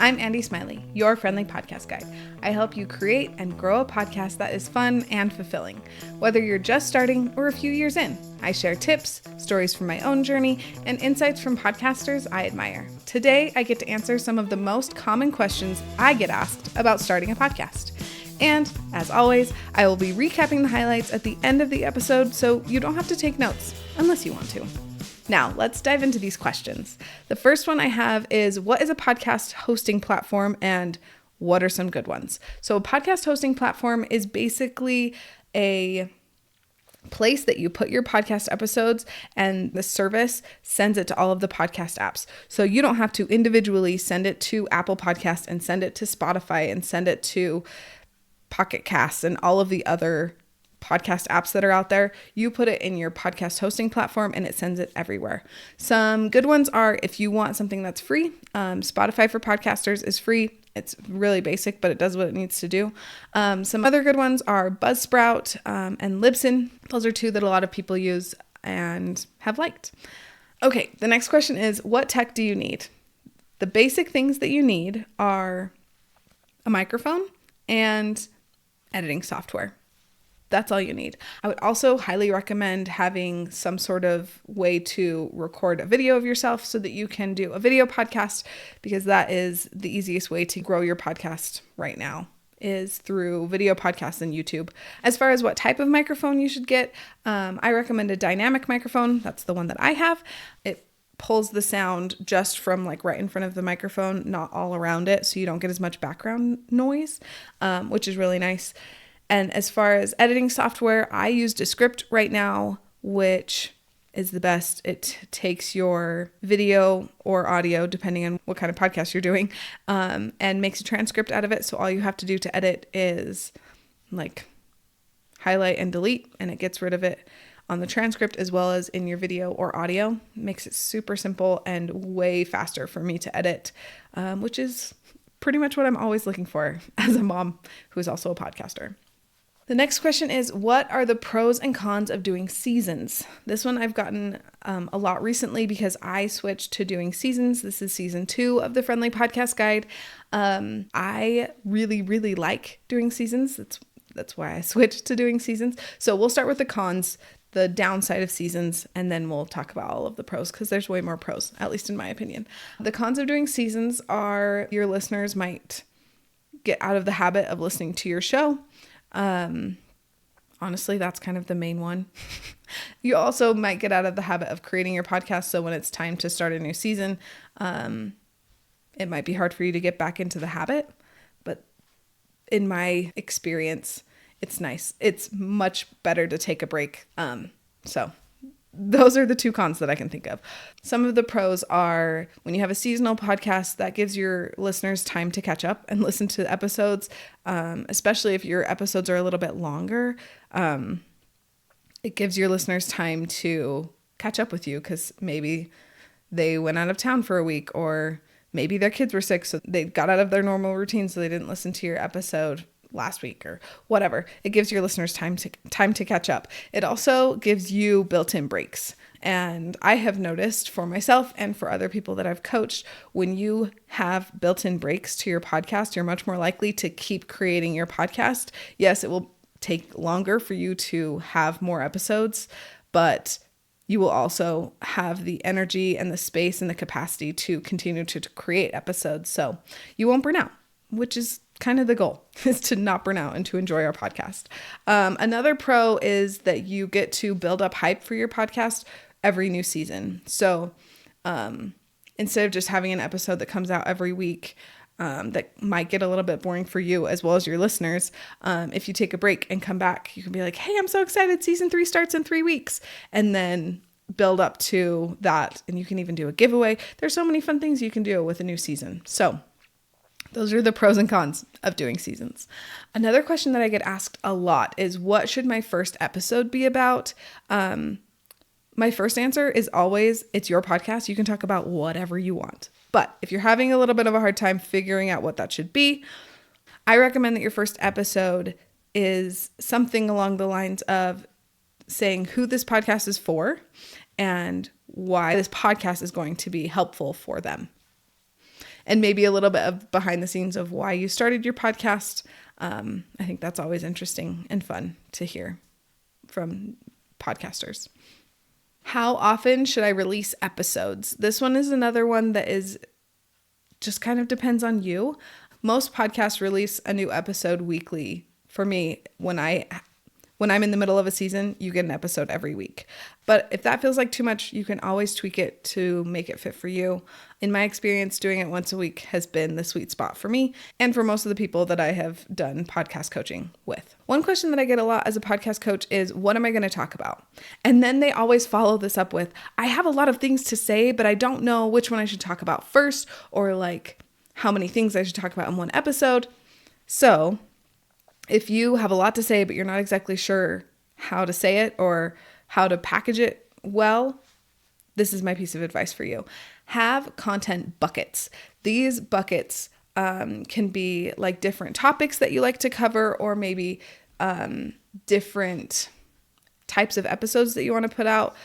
I'm Andy Smiley, your friendly podcast guide. I help you create and grow a podcast that is fun and fulfilling. Whether you're just starting or a few years in, I share tips, stories from my own journey, and insights from podcasters I admire. Today, I get to answer some of the most common questions I get asked about starting a podcast. And, as always, I will be recapping the highlights at the end of the episode, so you don't have to take notes, unless you want to. Now, let's dive into these questions. The first one I have is, what is a podcast hosting platform and what are some good ones? So a podcast hosting platform is basically a place that you put your podcast episodes and the service sends it to all of the podcast apps. So you don't have to individually send it to Apple Podcasts and send it to Spotify and send it to Pocket Casts and all of the other podcast apps that are out there. You put it in your podcast hosting platform and it sends it everywhere. Some good ones are, if you want something that's free, Spotify for podcasters is free. It's really basic, but it does what it needs to do. Some other good ones are Buzzsprout and Libsyn. Those are two that a lot of people use and have liked. Okay, the next question is, what tech do you need? The basic things that you need are a microphone and editing software. That's all you need. I would also highly recommend having some sort of way to record a video of yourself so that you can do a video podcast, because that is the easiest way to grow your podcast right now, is through video podcasts and YouTube. As far as what type of microphone you should get, I recommend a dynamic microphone. That's the one that I have. It pulls the sound just from like right in front of the microphone, not all around it, so you don't get as much background noise, which is really nice. And as far as editing software, I use Descript right now, which is the best. It takes your video or audio, depending on what kind of podcast you're doing, and makes a transcript out of it. So all you have to do to edit is like highlight and delete, and it gets rid of it on the transcript as well as in your video or audio. It makes it super simple and way faster for me to edit, which is pretty much what I'm always looking for as a mom who is also a podcaster. The next question is, what are the pros and cons of doing seasons? This one I've gotten a lot recently because I switched to doing seasons. This is season 2 of the Friendly Podcast Guide. I really, really like doing seasons. That's why I switched to doing seasons. So we'll start with the cons, the downside of seasons, and then we'll talk about all of the pros, because there's way more pros, at least in my opinion. The cons of doing seasons are your listeners might get out of the habit of listening to your show. Honestly, that's kind of the main one. You also might get out of the habit of creating your podcast. So when it's time to start a new season, it might be hard for you to get back into the habit. But in my experience, it's nice. It's much better to take a break. So those are the two cons that I can think of. Some of the pros are, when you have a seasonal podcast, that gives your listeners time to catch up and listen to the episodes, especially if your episodes are a little bit longer. It gives your listeners time to catch up with you because maybe they went out of town for a week, or maybe their kids were sick, so they got out of their normal routine, so they didn't listen to your episode last week or whatever. It gives your listeners time to catch up. It also gives you built-in breaks. And I have noticed for myself and for other people that I've coached, when you have built-in breaks to your podcast, you're much more likely to keep creating your podcast. Yes, it will take longer for you to have more episodes, but you will also have the energy and the space and the capacity to continue to create episodes. So you won't burn out, which is kind of the goal, is to not burn out and to enjoy our podcast. Another pro is that you get to build up hype for your podcast every new season. So instead of just having an episode that comes out every week, that might get a little bit boring for you as well as your listeners, if you take a break and come back, you can be like, hey, I'm so excited. Season 3 starts in 3 weeks. And then build up to that. And you can even do a giveaway. There's so many fun things you can do with a new season. So those are the pros and cons of doing seasons. Another question that I get asked a lot is, what should my first episode be about? My first answer is always, it's your podcast. You can talk about whatever you want. But if you're having a little bit of a hard time figuring out what that should be, I recommend that your first episode is something along the lines of saying who this podcast is for and why this podcast is going to be helpful for them. and maybe a little bit of behind the scenes of why you started your podcast. I think that's always interesting and fun to hear from podcasters. How often should I release episodes? This one is another one that is just kind of depends on you. Most podcasts release a new episode weekly. For me, when I'm in the middle of a season, you get an episode every week. But if that feels like too much, you can always tweak it to make it fit for you. In my experience, doing it once a week has been the sweet spot for me and for most of the people that I have done podcast coaching with. One question that I get a lot as a podcast coach is, what am I going to talk about? And then they always follow this up with, I have a lot of things to say, but I don't know which one I should talk about first, or like how many things I should talk about in one episode. So if you have a lot to say, but you're not exactly sure how to say it or how to package it well, this is my piece of advice for you. Have content buckets. These buckets can be like different topics that you like to cover, or maybe different types of episodes that you want to put out.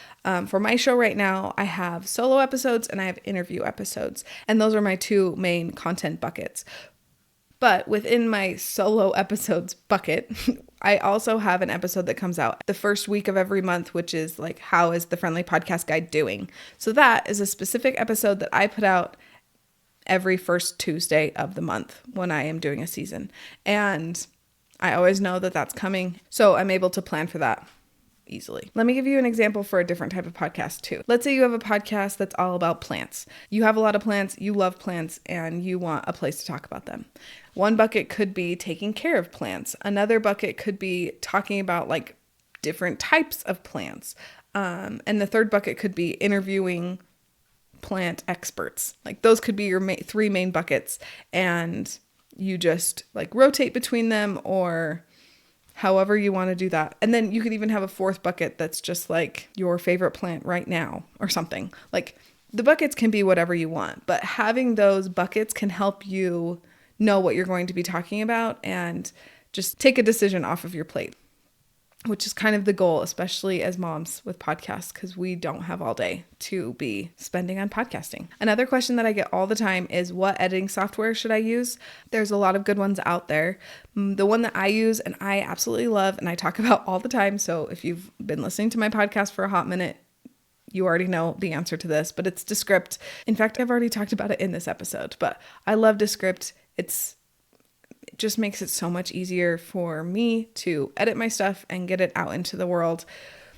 For my show right now, I have solo episodes and I have interview episodes. And those are my two main content buckets. But within my solo episodes bucket, I also have an episode that comes out the first week of every month, which is like, how is the Friendly Podcast Guide doing? So that is a specific episode that I put out every first Tuesday of the month when I am doing a season. And I always know that that's coming. So I'm able to plan for that easily. Let me give you an example for a different type of podcast too. Let's say you have a podcast that's all about plants. You have a lot of plants, you love plants, and you want a place to talk about them. One bucket could be taking care of plants. Another bucket could be talking about like different types of plants. And the third bucket could be interviewing plant experts. Like those could be your three main buckets, and you just like rotate between them, or however you want to do that. And then you could even have a fourth bucket that's just like your favorite plant right now or something. Like the buckets can be whatever you want, but having those buckets can help you know what you're going to be talking about and just take a decision off of your plate, which is kind of the goal, especially as moms with podcasts, because we don't have all day to be spending on podcasting. Another question that I get all the time is, what editing software should I use? There's a lot of good ones out there. The one that I use and I absolutely love and I talk about all the time, so if you've been listening to my podcast for a hot minute, you already know the answer to this, but it's Descript. In fact, I've already talked about it in this episode, but I love Descript. It just makes it so much easier for me to edit my stuff and get it out into the world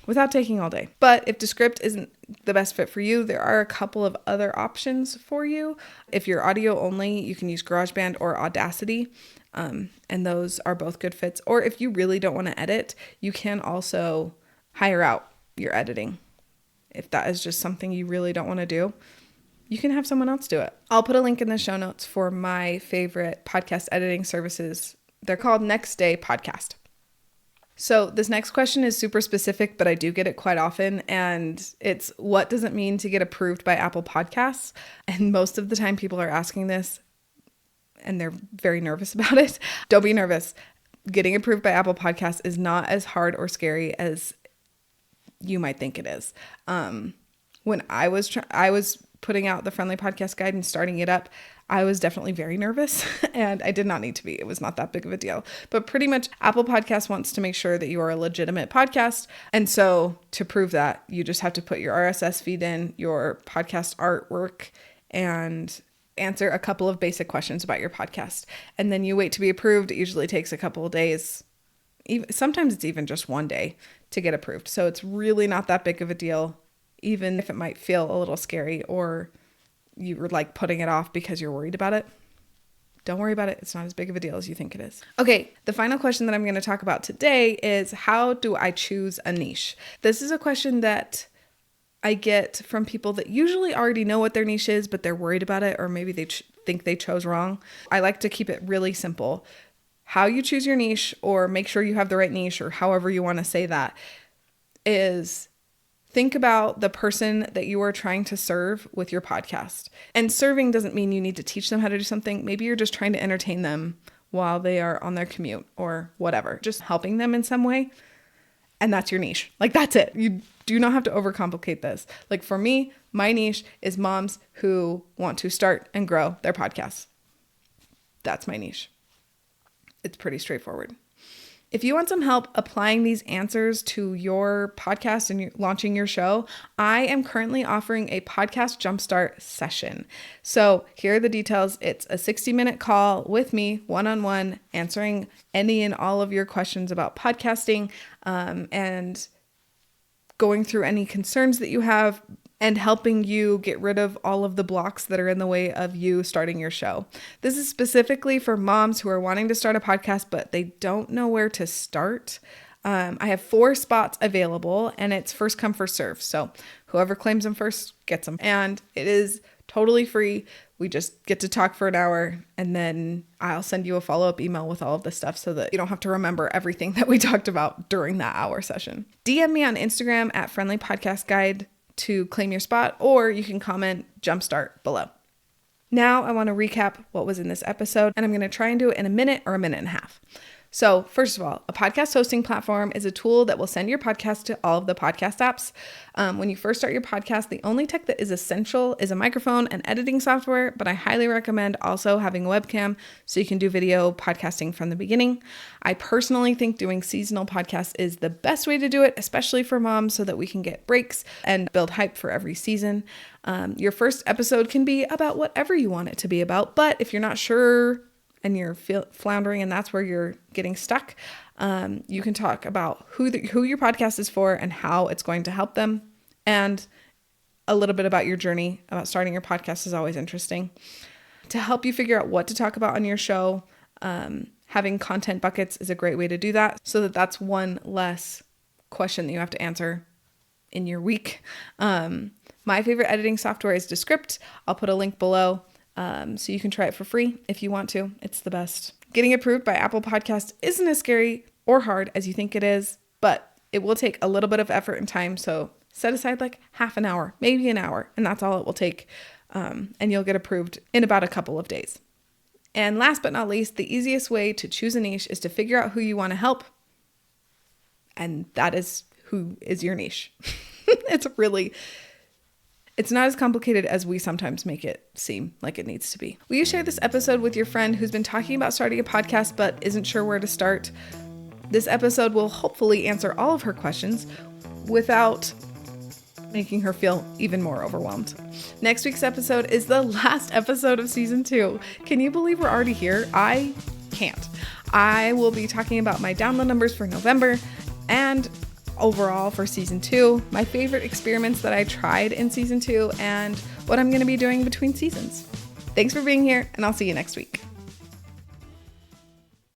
without taking all day. But if Descript isn't the best fit for you, there are a couple of other options for you. If you're audio only, you can use GarageBand or Audacity, and those are both good fits. Or if you really don't want to edit, you can also hire out your editing. If that is just something you really don't want to do, you can have someone else do it. I'll put a link in the show notes for my favorite podcast editing services. They're called Next Day Podcast. So this next question is super specific, but I do get it quite often. And it's, what does it mean to get approved by Apple Podcasts? And most of the time people are asking this and they're very nervous about it. Don't be nervous. Getting approved by Apple Podcasts is not as hard or scary as you might think it is. When I was putting out the Friendly Podcast Guide and starting it up, I was definitely very nervous, and I did not need to be. It was not that big of a deal. But pretty much Apple Podcasts wants to make sure that you are a legitimate podcast. And so to prove that, you just have to put your RSS feed in, your podcast artwork, and answer a couple of basic questions about your podcast. And then you wait to be approved. It usually takes a couple of days. Sometimes it's even just one day to get approved. So it's really not that big of a deal, even if it might feel a little scary or you were like putting it off because you're worried about it. Don't worry about it. It's not as big of a deal as you think it is. Okay, the final question that I'm going to talk about today is, how do I choose a niche? This is a question that I get from people that usually already know what their niche is, but they're worried about it, or maybe they think they chose wrong. I like to keep it really simple. How you choose your niche, or make sure you have the right niche, or however you want to say that, is think about the person that you are trying to serve with your podcast. And serving doesn't mean you need to teach them how to do something. Maybe you're just trying to entertain them while they are on their commute or whatever, just helping them in some way. And that's your niche. Like, that's it. You do not have to overcomplicate this. Like for me, My niche is moms who want to start and grow their podcasts. That's my niche. It's pretty straightforward. If you want some help applying these answers to your podcast and launching your show, I am currently offering a podcast Jumpstart session. So here are the details. It's a 60-minute call with me, one-on-one, answering any and all of your questions about podcasting, and going through any concerns that you have, and helping you get rid of all of the blocks that are in the way of you starting your show. This is specifically for moms who are wanting to start a podcast, but they don't know where to start. I have 4 spots available, and it's first come, first serve. So whoever claims them first gets them. And it is totally free. We just get to talk for an hour, and then I'll send you a follow-up email with all of the stuff so that you don't have to remember everything that we talked about during that hour session. DM me on Instagram at Friendly Podcast Guide to claim your spot, or you can comment Jumpstart below. Now I want to recap what was in this episode, and I'm going to try and do it in a minute or a minute and a half. So first of all, a podcast hosting platform is a tool that will send your podcast to all of the podcast apps. When you first start your podcast, the only tech that is essential is a microphone and editing software, but I highly recommend also having a webcam so you can do video podcasting from the beginning. I personally think doing seasonal podcasts is the best way to do it, especially for moms, so that we can get breaks and build hype for every season. Your first episode can be about whatever you want it to be about, but if you're not sure and you're floundering and that's where you're getting stuck, you can talk about who your podcast is for and how it's going to help them. And a little bit about your journey about starting your podcast is always interesting. To help you figure out what to talk about on your show, having content buckets is a great way to do that, so that that's one less question that you have to answer in your week. My favorite editing software is Descript. I'll put a link below. So you can try it for free if you want to. It's the best. Getting approved by Apple Podcasts isn't as scary or hard as you think it is, but it will take a little bit of effort and time. So set aside like half an hour, maybe an hour, and that's all it will take. And you'll get approved in about a couple of days. And last but not least, the easiest way to choose a niche is to figure out who you want to help. And that is who is your niche. It's not as complicated as we sometimes make it seem like it needs to be. Will you share this episode with your friend who's been talking about starting a podcast but isn't sure where to start? This episode will hopefully answer all of her questions without making her feel even more overwhelmed. Next week's episode is the last episode of season 2. Can you believe we're already here? I can't. I will be talking about my download numbers for November and overall for season 2, my favorite experiments that I tried in season 2, and what I'm going to be doing between seasons. Thanks for being here, and I'll see you next week.